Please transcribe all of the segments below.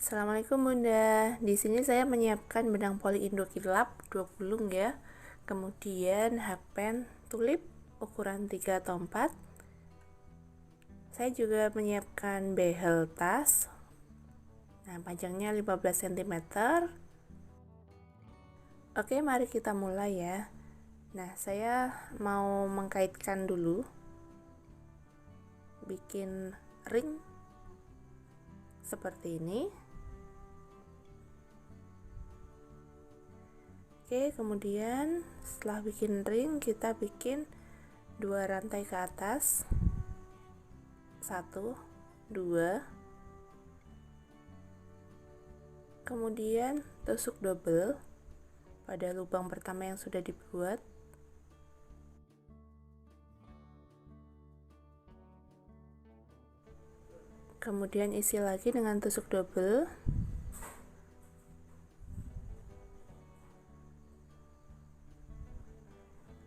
Assalamualaikum Bunda. Di sini saya menyiapkan benang poli Indo Kilap 20 gulung ya. Kemudian hakpen tulip ukuran 3 atau 4. Saya juga menyiapkan behel tas. Nah, panjangnya 15 cm. Oke, mari kita mulai ya. Nah, saya mau mengkaitkan dulu. Bikin ring seperti ini. Oke, kemudian setelah bikin ring, kita bikin 2 rantai ke atas. 1, 2. Kemudian tusuk double pada lubang pertama yang sudah dibuat. Kemudian isi lagi dengan tusuk double.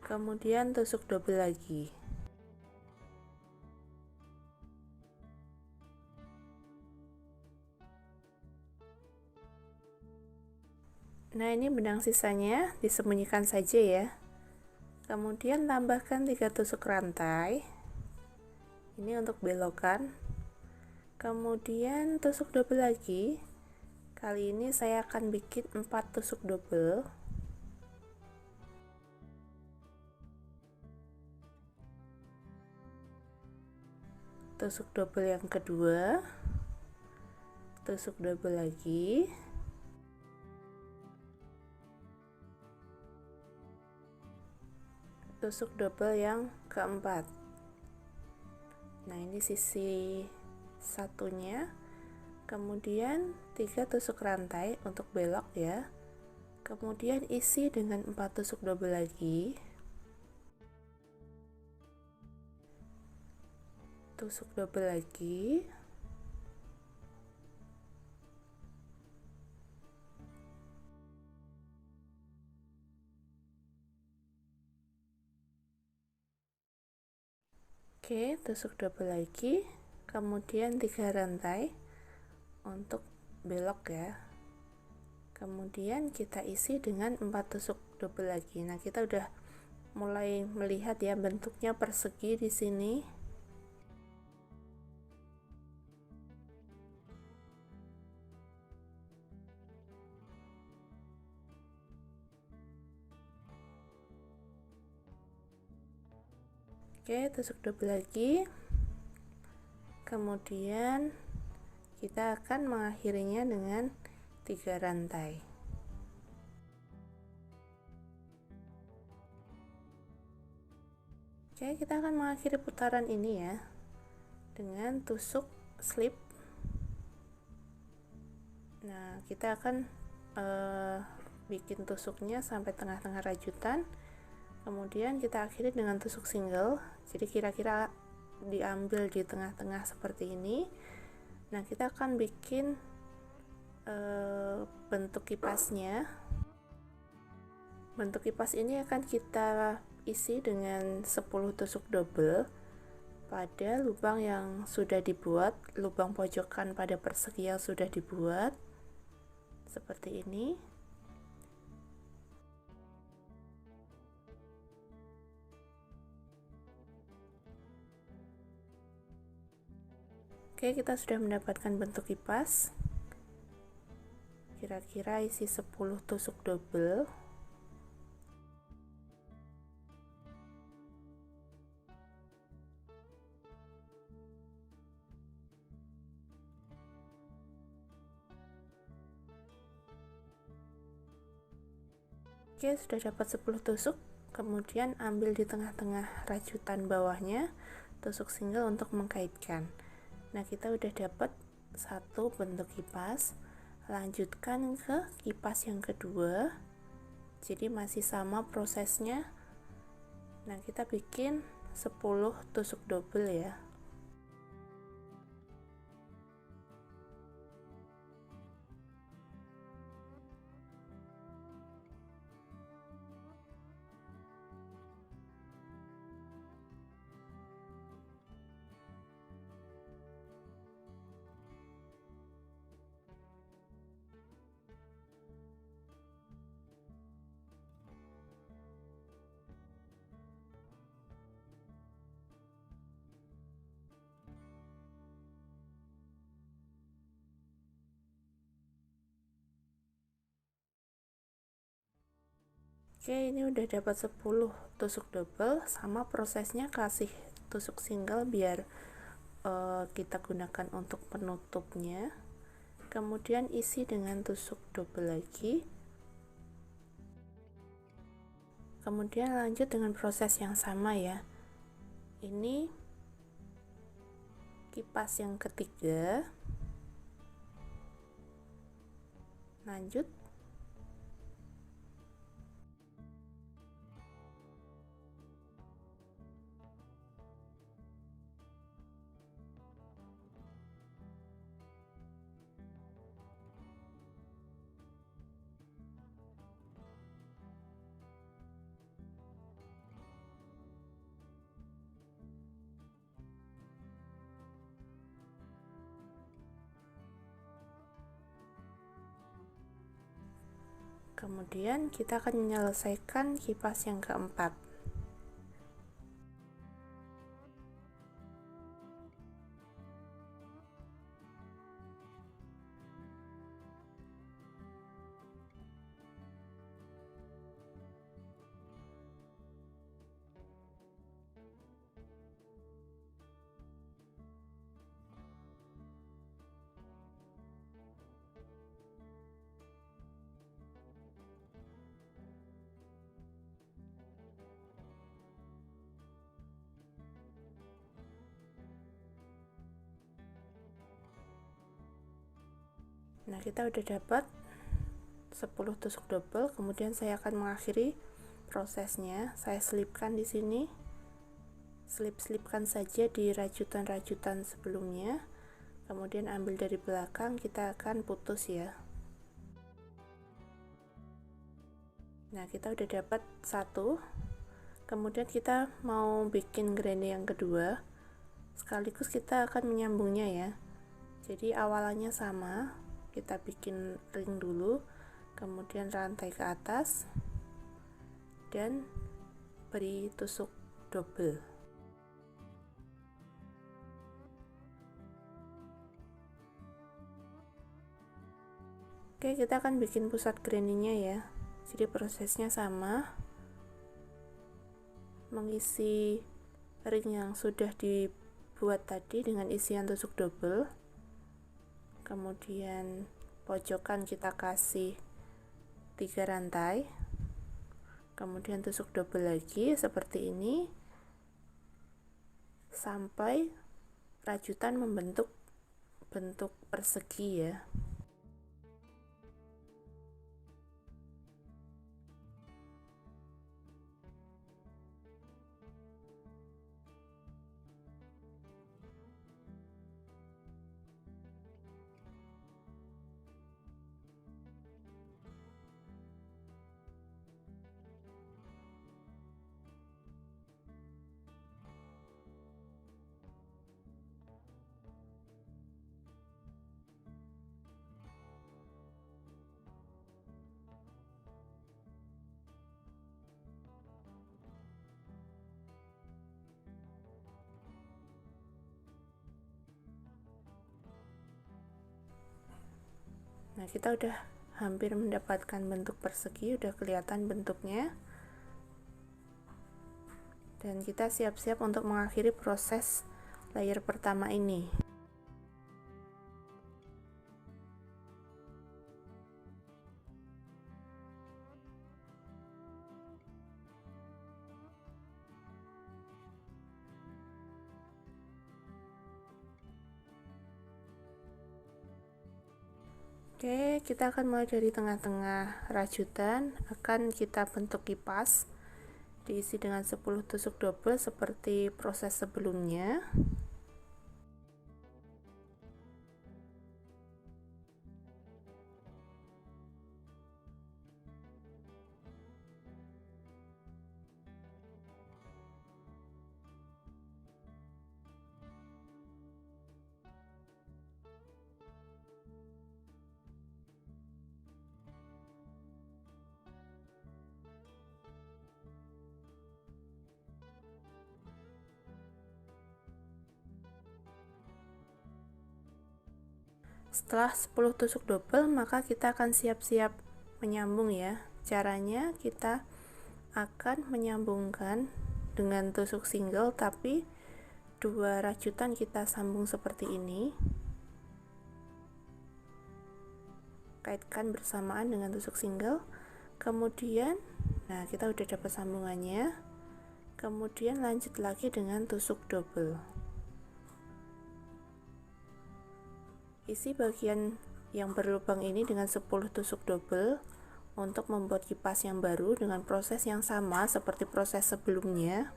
Kemudian tusuk double lagi. Nah, ini benang sisanya disembunyikan saja ya. Kemudian tambahkan 3 tusuk rantai. Ini untuk belokan. Kemudian tusuk double lagi. Kali ini saya akan bikin 4 tusuk double. Tusuk double yang kedua, tusuk double lagi, tusuk double yang keempat. Nah, ini sisi satunya. Kemudian 3 tusuk rantai untuk belok ya. Kemudian isi dengan 4 tusuk double lagi, tusuk double lagi, oke, tusuk double lagi, kemudian 3 rantai untuk belok ya. Kemudian kita isi dengan 4 tusuk double lagi. Nah, kita udah mulai melihat ya bentuknya persegi di sini. Oke, tusuk double lagi. Kemudian kita akan mengakhirinya dengan 3 rantai. Oke, kita akan mengakhiri putaran ini ya dengan tusuk slip. Nah, kita akan bikin tusuknya sampai tengah-tengah rajutan. Kemudian kita akhiri dengan tusuk single. Jadi kira-kira diambil di tengah-tengah seperti ini. Nah, kita akan bikin bentuk kipasnya. Bentuk kipas ini akan kita isi dengan 10 tusuk double pada lubang yang sudah dibuat, lubang pojokan pada persegi yang sudah dibuat seperti ini. Oke, kita sudah mendapatkan bentuk kipas. Kira-kira isi 10 tusuk double. Oke, sudah dapat 10 tusuk. Kemudian ambil di tengah-tengah rajutan bawahnya, tusuk single untuk mengkaitkan. Nah, kita udah dapat satu bentuk kipas. Lanjutkan ke kipas yang kedua. Jadi masih sama prosesnya. Nah, kita bikin 10 tusuk double ya. Oke, ini udah dapat 10 tusuk double. Sama prosesnya kasih tusuk single biar kita gunakan untuk penutupnya. Kemudian isi dengan tusuk double lagi. Kemudian lanjut dengan proses yang sama ya. Ini kipas yang ketiga. Lanjut. Kemudian kita akan menyelesaikan kipas yang keempat. Nah, kita udah dapat 10 tusuk double. Kemudian saya akan mengakhiri prosesnya. Saya selipkan di sini. Selipkan saja di rajutan-rajutan sebelumnya. Kemudian ambil dari belakang, kita akan putus ya. Nah, kita udah dapat satu. Kemudian kita mau bikin granny yang kedua. Sekaligus kita akan menyambungnya ya. Jadi awalannya sama. Kita bikin ring dulu, kemudian rantai ke atas dan beri tusuk double. Oke, kita akan bikin pusat granny-nya ya. Jadi prosesnya sama, mengisi ring yang sudah dibuat tadi dengan isian tusuk double. Kemudian pojokan kita kasih 3 rantai, kemudian tusuk double lagi seperti ini sampai rajutan membentuk bentuk persegi ya. Nah, kita udah hampir mendapatkan bentuk persegi, udah kelihatan bentuknya. Dan kita siap-siap untuk mengakhiri proses layer pertama ini. Oke, kita akan mulai dari tengah-tengah rajutan, akan kita bentuk kipas, diisi dengan 10 tusuk double seperti proses sebelumnya. Setelah 10 tusuk double, maka kita akan siap-siap menyambung ya. Caranya kita akan menyambungkan dengan tusuk single, tapi dua rajutan kita sambung seperti ini, kaitkan bersamaan dengan tusuk single. Kemudian nah kita udah dapat sambungannya, kemudian lanjut lagi dengan tusuk double. Isi bagian yang berlubang ini dengan 10 tusuk double untuk membuat kipas yang baru dengan proses yang sama seperti proses sebelumnya.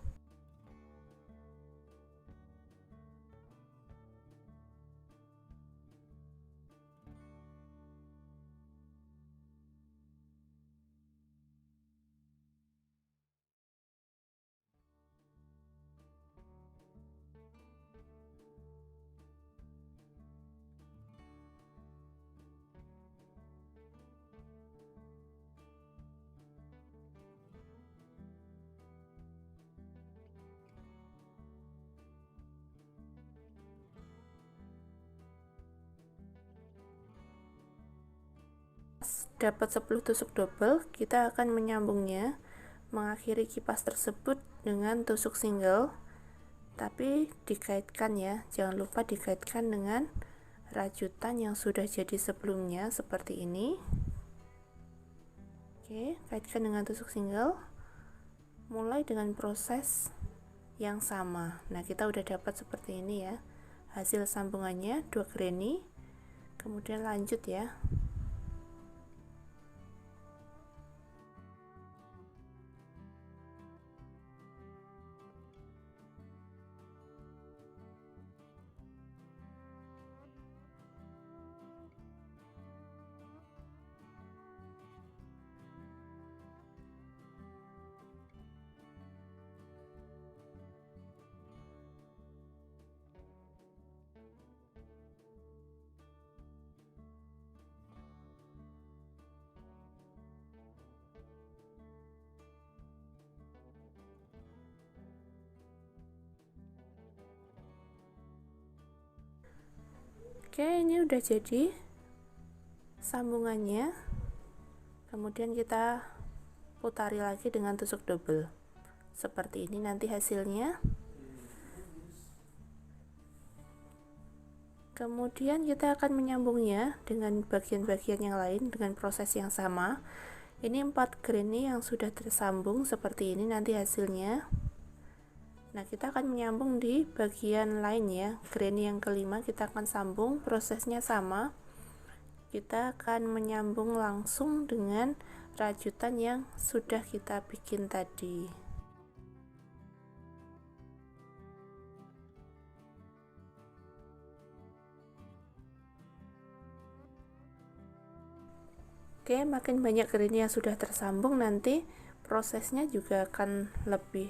Dapat 10 tusuk double, kita akan menyambungnya, mengakhiri kipas tersebut dengan tusuk single, tapi dikaitkan ya, jangan lupa dikaitkan dengan rajutan yang sudah jadi sebelumnya seperti ini. Oke, kaitkan dengan tusuk single, mulai dengan proses yang sama. Nah, kita udah dapat seperti ini ya, hasil sambungannya 2 granny. Kemudian lanjut ya. Oke, ini udah jadi sambungannya. Kemudian kita putari lagi dengan tusuk double. Seperti ini nanti hasilnya. Kemudian kita akan menyambungnya dengan bagian-bagian yang lain dengan proses yang sama. Ini 4 granny yang sudah tersambung seperti ini nanti hasilnya. Nah, kita akan menyambung di bagian lain ya. Granny yang kelima kita akan sambung, prosesnya sama. Kita akan menyambung langsung dengan rajutan yang sudah kita bikin tadi. Oke, makin banyak granny yang sudah tersambung, nanti prosesnya juga akan lebih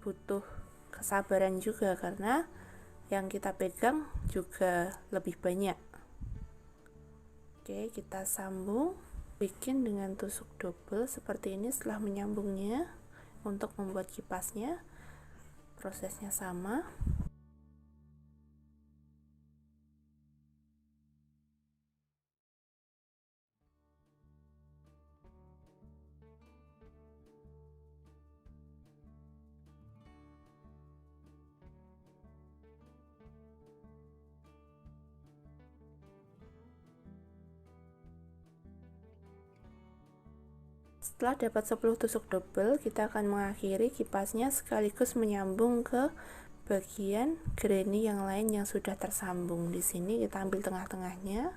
butuh kesabaran juga karena yang kita pegang juga lebih banyak. Oke, kita sambung, bikin dengan tusuk double seperti ini. Setelah menyambungnya, untuk membuat kipasnya prosesnya sama. Setelah dapat 10 tusuk double, kita akan mengakhiri kipasnya sekaligus menyambung ke bagian granny yang lain yang sudah tersambung. Di sini kita ambil tengah-tengahnya,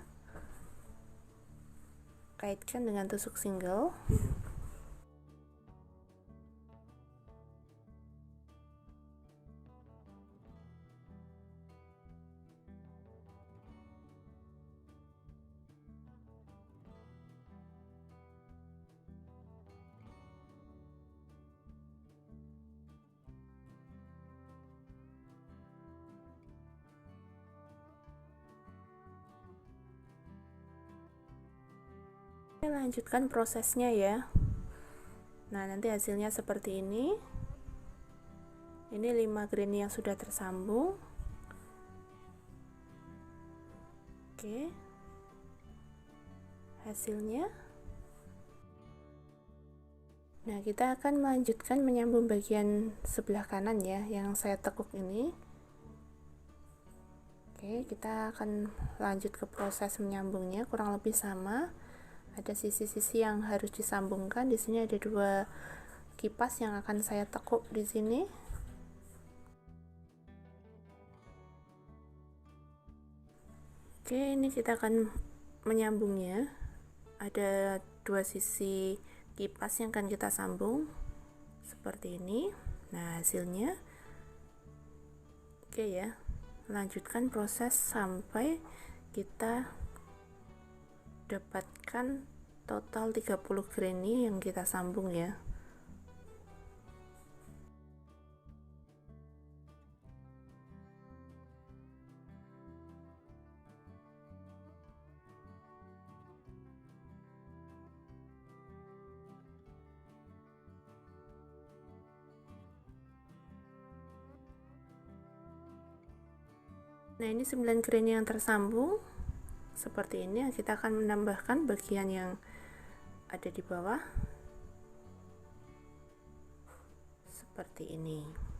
kaitkan dengan tusuk single. Lanjutkan prosesnya ya. Nah, nanti hasilnya seperti ini. Ini 5 granny yang sudah tersambung. Oke, hasilnya Nah, kita akan melanjutkan menyambung bagian sebelah kanan ya, yang saya tekuk ini. Oke, kita akan lanjut ke proses menyambungnya, kurang lebih sama. Ada sisi-sisi yang harus disambungkan. Di sini ada 2 kipas yang akan saya tekuk di sini. Oke, ini kita akan menyambungnya. Ada 2 sisi kipas yang akan kita sambung seperti ini. Nah, hasilnya oke ya. Lanjutkan proses sampai kita dapatkan total 30 granny yang kita sambung ya. Nah, ini 9 granny yang tersambung seperti ini. Kita akan menambahkan bagian yang ada di bawah seperti ini.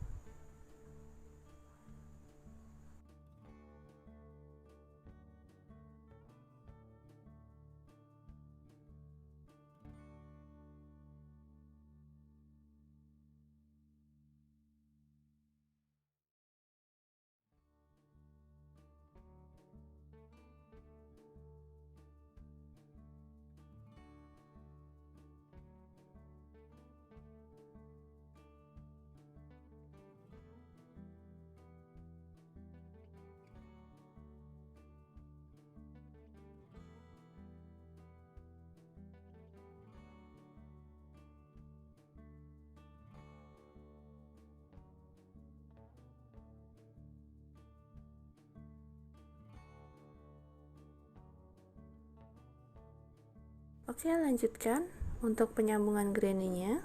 Oke, lanjutkan untuk penyambungan granny-nya.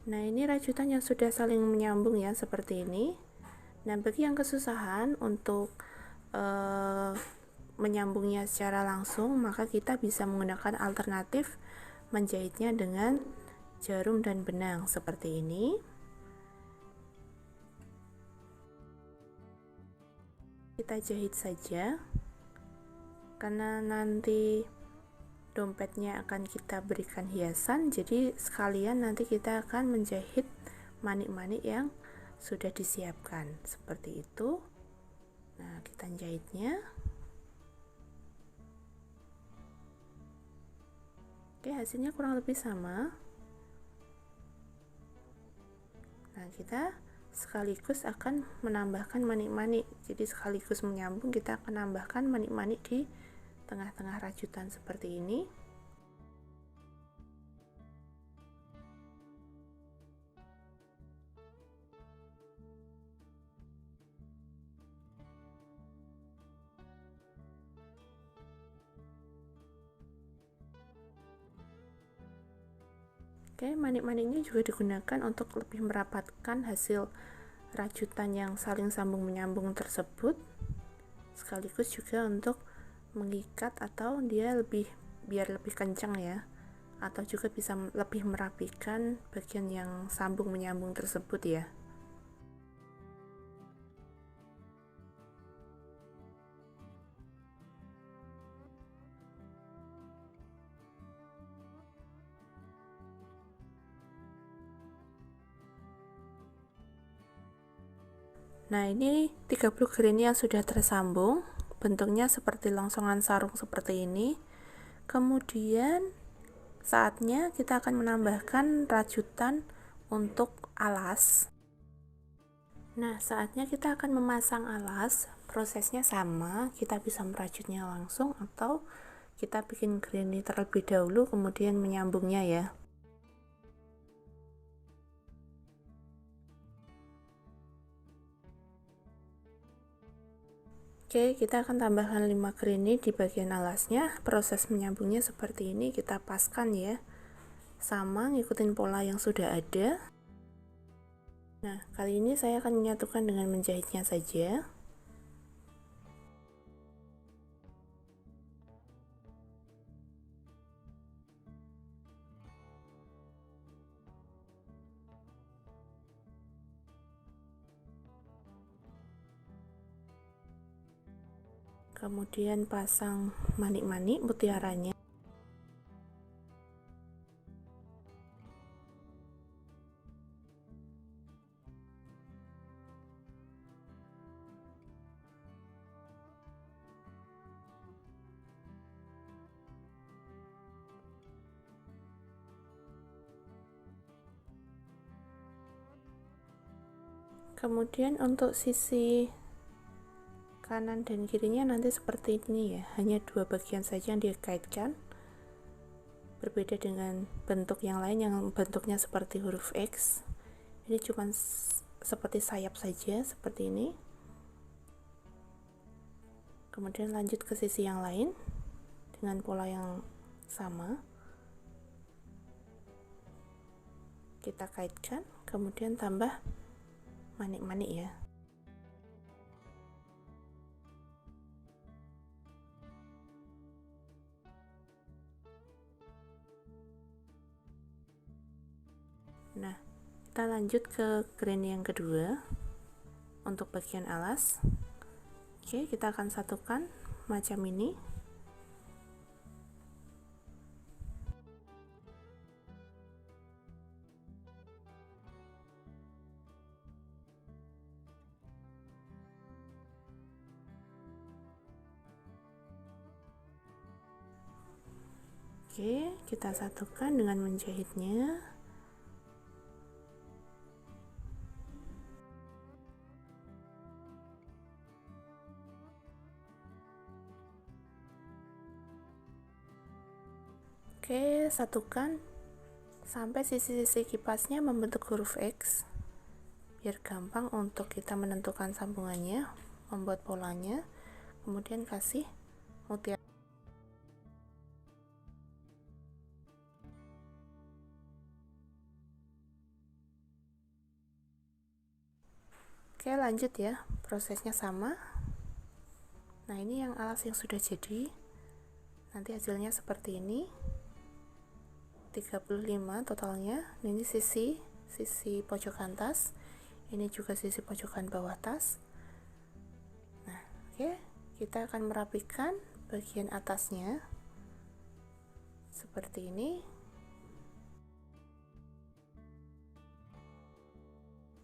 Nah, ini rajutan yang sudah saling menyambung ya, seperti ini. Nah, bagi yang kesusahan untuk menyambungnya secara langsung, maka kita bisa menggunakan alternatif menjahitnya dengan jarum dan benang seperti ini. Kita jahit saja, karena nanti dompetnya akan kita berikan hiasan, jadi sekalian nanti kita akan menjahit manik-manik yang sudah disiapkan seperti itu. Nah, kita jahitnya. Oke, hasilnya kurang lebih sama. Nah, kita sekaligus akan menambahkan manik-manik, jadi sekaligus menyambung kita akan menambahkan manik-manik di tengah-tengah rajutan seperti ini. Oke, manik-maniknya juga digunakan untuk lebih merapatkan hasil rajutan yang saling sambung menyambung tersebut, sekaligus juga untuk mengikat atau dia biar lebih kencang ya, atau juga bisa lebih merapikan bagian yang sambung menyambung tersebut ya. Nah, ini 30 granny yang sudah tersambung, bentuknya seperti longsoran sarung seperti ini. Kemudian saatnya kita akan menambahkan rajutan untuk alas. Nah, saatnya kita akan memasang alas. Prosesnya sama, kita bisa merajutnya langsung atau kita bikin granny terlebih dahulu kemudian menyambungnya ya. Oke, kita akan tambahkan 5 granny di bagian alasnya. Proses menyambungnya seperti ini, kita paskan ya, sama ngikutin pola yang sudah ada. Nah, kali ini saya akan menyatukan dengan menjahitnya saja. kemudian pasang manik-manik mutiaranya. Kemudian untuk sisi kanan dan kirinya nanti seperti ini ya, hanya dua bagian saja yang dikaitkan, berbeda dengan bentuk yang lain yang bentuknya seperti huruf X. Ini cuma seperti sayap saja, seperti ini. Kemudian lanjut ke sisi yang lain dengan pola yang sama, kita kaitkan, kemudian tambah manik-manik ya. Nah, kita lanjut ke green yang kedua untuk bagian alas. Oke, kita akan satukan macam ini. Oke, kita satukan dengan menjahitnya. Oke, satukan sampai sisi-sisi kipasnya membentuk huruf X, biar gampang untuk kita menentukan sambungannya, membuat polanya. Kemudian kasih mutiara. Oke, lanjut ya, prosesnya sama. Nah, ini yang alas yang sudah jadi, nanti hasilnya seperti ini. 35 totalnya. Ini sisi pojokan tas, ini juga sisi pojokan bawah tas. Nah, oke, kita akan merapikan bagian atasnya seperti ini.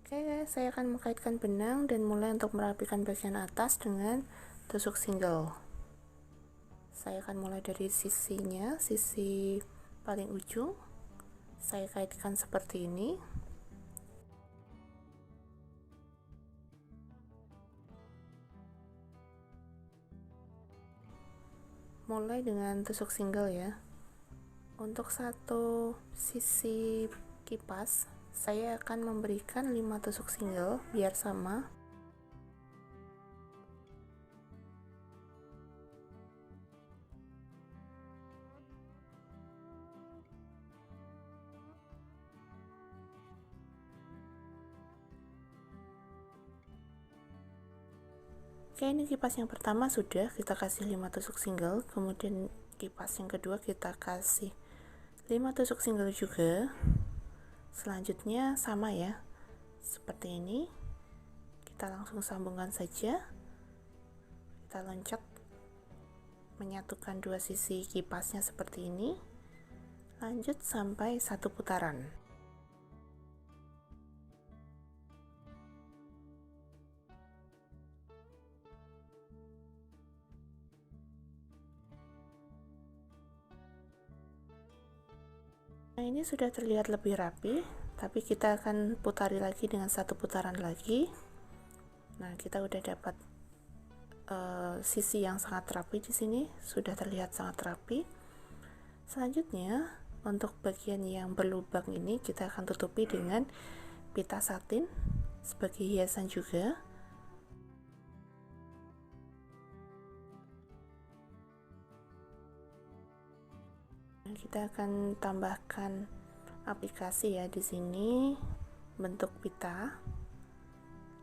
Oke, saya akan mengkaitkan benang dan mulai untuk merapikan bagian atas dengan tusuk single. Saya akan mulai dari sisinya, sisi paling ujung, saya kaitkan seperti ini. Mulai dengan tusuk single ya. Untuk satu sisi kipas, saya akan memberikan 5 tusuk single biar sama. Oke, ini kipas yang pertama sudah kita kasih 5 tusuk single, kemudian kipas yang kedua kita kasih 5 tusuk single juga. Selanjutnya sama ya, seperti ini. Kita langsung sambungkan saja. Kita loncat menyatukan dua sisi kipasnya seperti ini. Lanjut sampai satu putaran. Nah, ini sudah terlihat lebih rapi, tapi kita akan putari lagi dengan satu putaran lagi. Nah, kita udah dapat sisi yang sangat rapi di sini, sudah terlihat sangat rapi. Selanjutnya, untuk bagian yang berlubang ini kita akan tutupi dengan pita satin sebagai hiasan juga. Kita akan tambahkan aplikasi ya di sini, bentuk pita.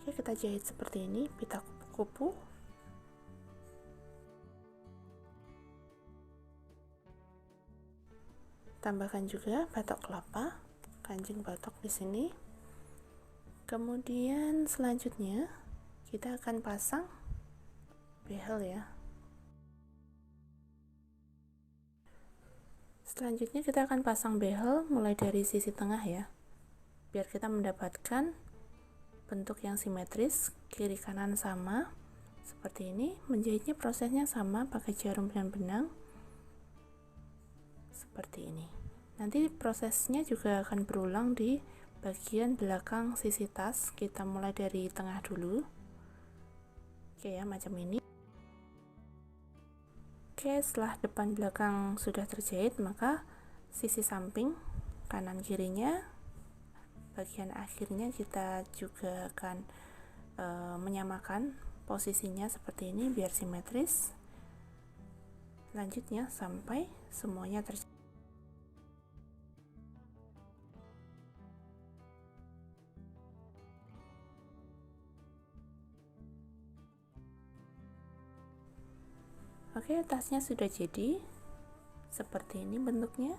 Oke, kita jahit seperti ini, pita kupu-kupu. Tambahkan juga batok kelapa, kancing batok di sini. Kemudian selanjutnya kita akan pasang behel ya. Selanjutnya kita akan pasang behel mulai dari sisi tengah ya, biar kita mendapatkan bentuk yang simetris, kiri kanan sama seperti ini. Menjahitnya prosesnya sama, pakai jarum dan benang seperti ini. Nanti prosesnya juga akan berulang di bagian belakang sisi tas. Kita mulai dari tengah dulu. Oke ya, macam ini. Oke, setelah depan belakang sudah terjahit, maka sisi samping kanan kirinya, bagian akhirnya kita juga akan menyamakan posisinya seperti ini biar simetris. Lanjutnya sampai semuanya terjahit. Oke, tasnya sudah jadi seperti ini bentuknya.